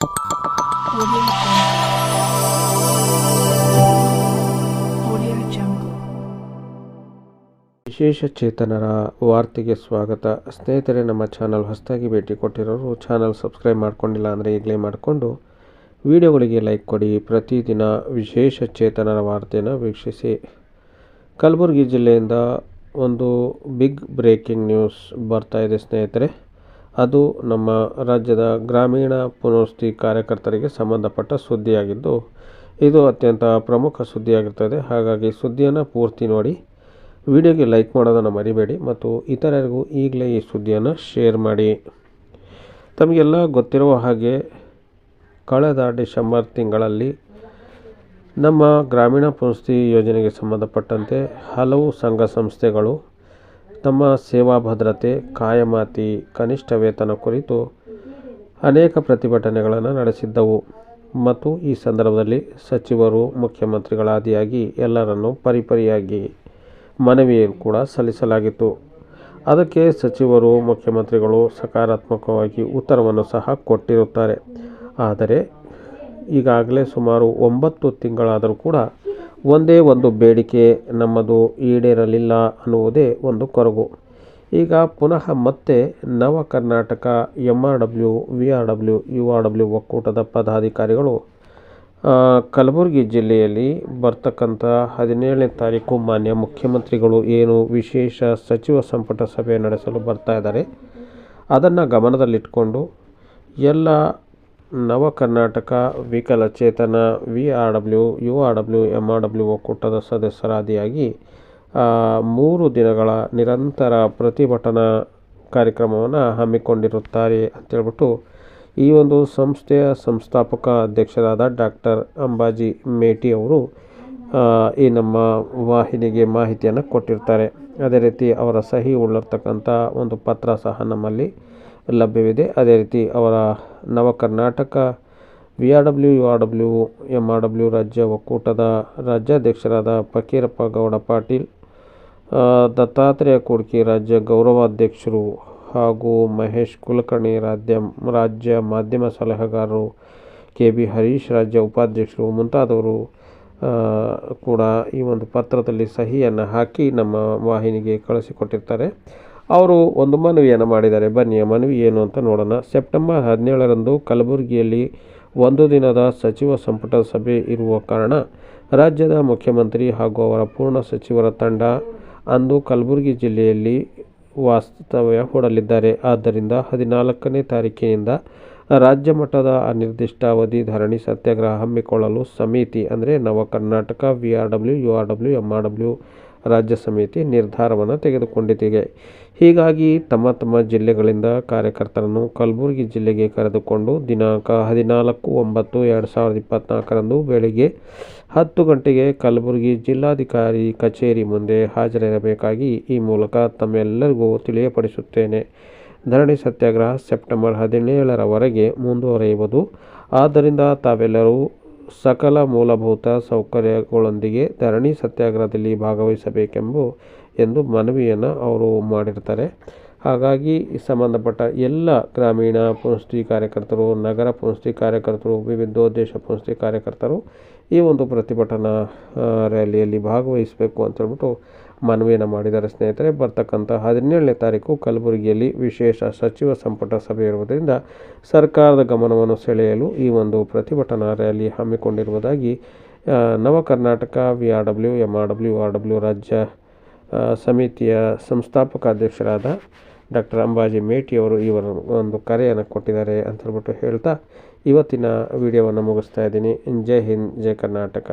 Audio Jungle. ವಿಶೇಷ ಚೇತನರ ವಾರ್ತೆಗೆ ಸ್ವಾಗತ. ಸ್ನೇಹಿತರೆ, ನಮ್ಮ ಚಾನಲ್ ಹೊಸದಾಗಿ ಭೇಟಿ ಕೊಟ್ಟಿರೋರು ಚಾನಲ್ ಸಬ್ಸ್ಕ್ರೈಬ್ ಮಾಡ್ಕೊಂಡಿಲ್ಲ ಅಂದರೆ ಈಗಲೇ ಮಾಡಿಕೊಂಡು ವಿಡಿಯೋಗಳಿಗೆ ಲೈಕ್ ಕೊಡಿ. ಪ್ರತಿದಿನ ವಿಶೇಷ ಚೇತನರ ವಾರ್ತೆಯನ್ನು ವೀಕ್ಷಿಸಿ. ಕಲಬುರಗಿ ಜಿಲ್ಲೆಯಿಂದ ಒಂದು ಬಿಗ್ ಬ್ರೇಕಿಂಗ್ ನ್ಯೂಸ್ ಬರ್ತಾ ಇದೆ ಸ್ನೇಹಿತರೆ. ಅದು ನಮ್ಮ ರಾಜ್ಯದ ಗ್ರಾಮೀಣ ಪುನರ್ವಸತಿ ಕಾರ್ಯಕರ್ತರಿಗೆ ಸಂಬಂಧಪಟ್ಟ ಸುದ್ದಿಯಾಗಿದ್ದು, ಇದು ಅತ್ಯಂತ ಪ್ರಮುಖ ಸುದ್ದಿಯಾಗಿರ್ತದೆ. ಹಾಗಾಗಿ ಸುದ್ದಿಯನ್ನು ಪೂರ್ತಿ ನೋಡಿ, ವಿಡಿಯೋಗೆ ಲೈಕ್ ಮಾಡೋದನ್ನು ಮರಿಬೇಡಿ ಮತ್ತು ಇತರರಿಗೂ ಈಗಲೇ ಈ ಸುದ್ದಿಯನ್ನು ಶೇರ್ ಮಾಡಿ. ತಮಗೆಲ್ಲ ಗೊತ್ತಿರುವ ಹಾಗೆ ಕಳೆದ ಡಿಸೆಂಬರ್ ತಿಂಗಳಲ್ಲಿ ನಮ್ಮ ಗ್ರಾಮೀಣ ಪುನರ್ವಸತಿ ಯೋಜನೆಗೆ ಸಂಬಂಧಪಟ್ಟಂತೆ ಹಲವು ಸಂಘ ಸಂಸ್ಥೆಗಳು ತಮ್ಮ ಸೇವಾ ಭದ್ರತೆ, ಕಾಯಮಾತಿ, ಕನಿಷ್ಠ ವೇತನ ಕುರಿತು ಅನೇಕ ಪ್ರತಿಭಟನೆಗಳನ್ನು ನಡೆಸಿದ್ದವು ಮತ್ತು ಈ ಸಂದರ್ಭದಲ್ಲಿ ಸಚಿವರು, ಮುಖ್ಯಮಂತ್ರಿಗಳಾದಿಯಾಗಿ ಎಲ್ಲರನ್ನೂ ಪರಿಪರಿಯಾಗಿ ಮನವಿಯನ್ನು ಕೂಡ ಸಲ್ಲಿಸಲಾಗಿತ್ತು. ಅದಕ್ಕೆ ಸಚಿವರು, ಮುಖ್ಯಮಂತ್ರಿಗಳು ಸಕಾರಾತ್ಮಕವಾಗಿ ಉತ್ತರವನ್ನು ಸಹ ಕೊಟ್ಟಿರುತ್ತಾರೆ. ಆದರೆ ಈಗಾಗಲೇ ಸುಮಾರು 9 ತಿಂಗಳಾದರೂ ಕೂಡ ಒಂದೇ ಒಂದು ಬೇಡಿಕೆ ನಮ್ಮದು ಈಡೇರಲಿಲ್ಲ ಅನ್ನುವುದೇ ಒಂದು ಕೊರಗು. ಈಗ ಪುನಃ ಮತ್ತೆ ನವ ಕರ್ನಾಟಕ MRW, VRW, URW ಒಕ್ಕೂಟದ ಪದಾಧಿಕಾರಿಗಳು ಕಲಬುರಗಿ ಜಿಲ್ಲೆಯಲ್ಲಿ ಬರ್ತಕ್ಕಂಥ 17ನೇ ತಾರೀಕು ಮಾನ್ಯ ಮುಖ್ಯಮಂತ್ರಿಗಳು ಏನು ವಿಶೇಷ ಸಚಿವ ಸಂಪುಟ ಸಭೆ ನಡೆಸಲು ಬರ್ತಾ ಇದ್ದಾರೆ, ಅದನ್ನು ಗಮನದಲ್ಲಿಟ್ಕೊಂಡು ಎಲ್ಲ ನವ ಕರ್ನಾಟಕ ವಿಕಲಚೇತನ VRW, URW, MRW ಒಕ್ಕೂಟದ ಸದಸ್ಯರಾದಿಯಾಗಿ 3 ದಿನಗಳ ನಿರಂತರ ಪ್ರತಿಭಟನಾ ಕಾರ್ಯಕ್ರಮವನ್ನು ಹಮ್ಮಿಕೊಂಡಿರುತ್ತಾರೆ ಅಂತೇಳ್ಬಿಟ್ಟು ಈ ಒಂದು ಸಂಸ್ಥೆಯ ಸಂಸ್ಥಾಪಕ ಅಧ್ಯಕ್ಷರಾದ ಡಾಕ್ಟರ್ ಅಂಬಾಜಿ ಮೇಟಿ ಅವರು ಈ ನಮ್ಮ ವಾಹಿನಿಗೆ ಮಾಹಿತಿಯನ್ನು ಕೊಟ್ಟಿರ್ತಾರೆ. ಅದೇ ರೀತಿ ಅವರ ಸಹಿ ಉಳ್ಳಿರ್ತಕ್ಕಂಥ ಒಂದು ಪತ್ರ ಸಹ ನಮ್ಮಲ್ಲಿ ಲಭ್ಯವಿದೆ. ಅದೇ ರೀತಿ ಅವರ ನವ ಕರ್ನಾಟಕ VRW, URW, MRW ರಾಜ್ಯ ಒಕ್ಕೂಟದ ರಾಜ್ಯಾಧ್ಯಕ್ಷರಾದ ಫಕೀರಪ್ಪ ಗೌಡ ಪಾಟೀಲ್, ದತ್ತಾತ್ರೇಯ ಕುಡ್ಕಿ ರಾಜ್ಯ ಗೌರವಾಧ್ಯಕ್ಷರು ಹಾಗೂ ಮಹೇಶ್ ಕುಲಕರ್ಣಿ ರಾಜ್ಯ ಮಾಧ್ಯಮ ಸಲಹೆಗಾರರು, KB ಹರೀಶ್ ರಾಜ್ಯ ಉಪಾಧ್ಯಕ್ಷರು ಮುಂತಾದವರು ಕೂಡ ಈ ಒಂದು ಪತ್ರದಲ್ಲಿ ಸಹಿಯನ್ನು ಹಾಕಿ ನಮ್ಮ ವಾಹಿನಿಗೆ ಕಳಿಸಿಕೊಟ್ಟಿರ್ತಾರೆ. ಅವರು ಒಂದು ಮನವಿಯನ್ನು ಮಾಡಿದ್ದಾರೆ. ಬನ್ನಿ ಆ ಮನವಿ ಏನು ಅಂತ ನೋಡೋಣ. ಸೆಪ್ಟೆಂಬರ್ 17ರಂದು ಕಲಬುರಗಿಯಲ್ಲಿ ಒಂದು ದಿನದ ಸಚಿವ ಸಂಪುಟ ಸಭೆ ಇರುವ ಕಾರಣ ರಾಜ್ಯದ ಮುಖ್ಯಮಂತ್ರಿ ಹಾಗೂ ಅವರ ಪೂರ್ಣ ಸಚಿವರ ತಂಡ ಅಂದು ಕಲಬುರಗಿ ಜಿಲ್ಲೆಯಲ್ಲಿ ವಾಸ್ತವ್ಯ ಹೂಡಲಿದ್ದಾರೆ. ಆದ್ದರಿಂದ 14ನೇ ತಾರೀಕಿನಿಂದ ರಾಜ್ಯ ಮಟ್ಟದ ಅನಿರ್ದಿಷ್ಟಾವಧಿ ಧರಣಿ ಸತ್ಯಾಗ್ರಹ ಹಮ್ಮಿಕೊಳ್ಳಲು ಸಮಿತಿ ಅಂದರೆ ನವ ಕರ್ನಾಟಕ VRW, URW, MRW ರಾಜ್ಯ ಸಮಿತಿ ನಿರ್ಧಾರವನ್ನು ತೆಗೆದುಕೊಂಡಿದೆ. ಹೀಗಾಗಿ ತಮ್ಮ ತಮ್ಮ ಜಿಲ್ಲೆಗಳಿಂದ ಕಾರ್ಯಕರ್ತರನ್ನು ಕಲಬುರಗಿ ಜಿಲ್ಲೆಗೆ ಕರೆದುಕೊಂಡು ದಿನಾಂಕ 14/9/2024ರಂದು ಬೆಳಗ್ಗೆ 10 ಗಂಟೆಗೆ ಕಲಬುರಗಿ ಜಿಲ್ಲಾಧಿಕಾರಿ ಕಚೇರಿ ಮುಂದೆ ಹಾಜರಿರಬೇಕಾಗಿ ಈ ಮೂಲಕ ತಮ್ಮೆಲ್ಲರಿಗೂ ತಿಳಿಯಪಡಿಸುತ್ತೇನೆ. ಧರಣಿ ಸತ್ಯಾಗ್ರಹ ಸೆಪ್ಟೆಂಬರ್ 17ರವರೆಗೆ ಮುಂದುವರಿಯುವುದು. ಆದ್ದರಿಂದ ತಾವೆಲ್ಲರೂ ಸಕಲ ಮೂಲಭೂತ ಸೌಕರ್ಯಗಳೊಂದಿಗೆ ಧರಣಿ ಸತ್ಯಾಗ್ರಹದಲ್ಲಿ ಭಾಗವಹಿಸಬೇಕೆಂದು ಮನವಿಯನ್ನು ಅವರು ಮಾಡಿರ್ತಾರೆ. ಹಾಗಾಗಿ ಸಂಬಂಧಪಟ್ಟ ಎಲ್ಲ ಗ್ರಾಮೀಣ ಪುನರ್ವಸತಿ ಕಾರ್ಯಕರ್ತರು, ನಗರ ಪುನರ್ವಸತಿ ಕಾರ್ಯಕರ್ತರು, ವಿವಿಧೋದ್ದೇಶ ಪುನರ್ವಸತಿ ಕಾರ್ಯಕರ್ತರು ಈ ಒಂದು ಪ್ರತಿಭಟನಾ ರ್ಯಾಲಿಯಲ್ಲಿ ಭಾಗವಹಿಸಬೇಕು ಅಂತೇಳ್ಬಿಟ್ಟು ಮನವಿಯನ್ನು ಮಾಡಿದ್ದಾರೆ. ಸ್ನೇಹಿತರೆ, ಬರ್ತಕ್ಕಂಥ 17ನೇ ತಾರೀಕು ಕಲಬುರಗಿಯಲ್ಲಿ ವಿಶೇಷ ಸಚಿವ ಸಂಪುಟ ಸಭೆ ಇರುವುದರಿಂದ ಸರ್ಕಾರದ ಗಮನವನ್ನು ಸೆಳೆಯಲು ಈ ಒಂದು ಪ್ರತಿಭಟನಾ ರ್ಯಾಲಿ ಹಮ್ಮಿಕೊಂಡಿರುವುದಾಗಿ ನವ ಕರ್ನಾಟಕ VRW, MRW, URW ರಾಜ್ಯ ಸಮಿತಿಯ ಸಂಸ್ಥಾಪಕ ಅಧ್ಯಕ್ಷರಾದ ಡಾಕ್ಟರ್ ಅಂಬಾಜಿ ಮೇಟಿಯವರು ಇವರ ಒಂದು ಕರೆಯನ್ನು ಕೊಟ್ಟಿದ್ದಾರೆ ಅಂತ ಹೇಳ್ಬಿಟ್ಟು ಹೇಳ್ತಾ ಇವತ್ತಿನ ವಿಡಿಯೋವನ್ನು ಮುಗಿಸ್ತಾ ಇದ್ದೀನಿ. ಜೈ ಹಿಂದ್, ಜೈ ಕರ್ನಾಟಕ.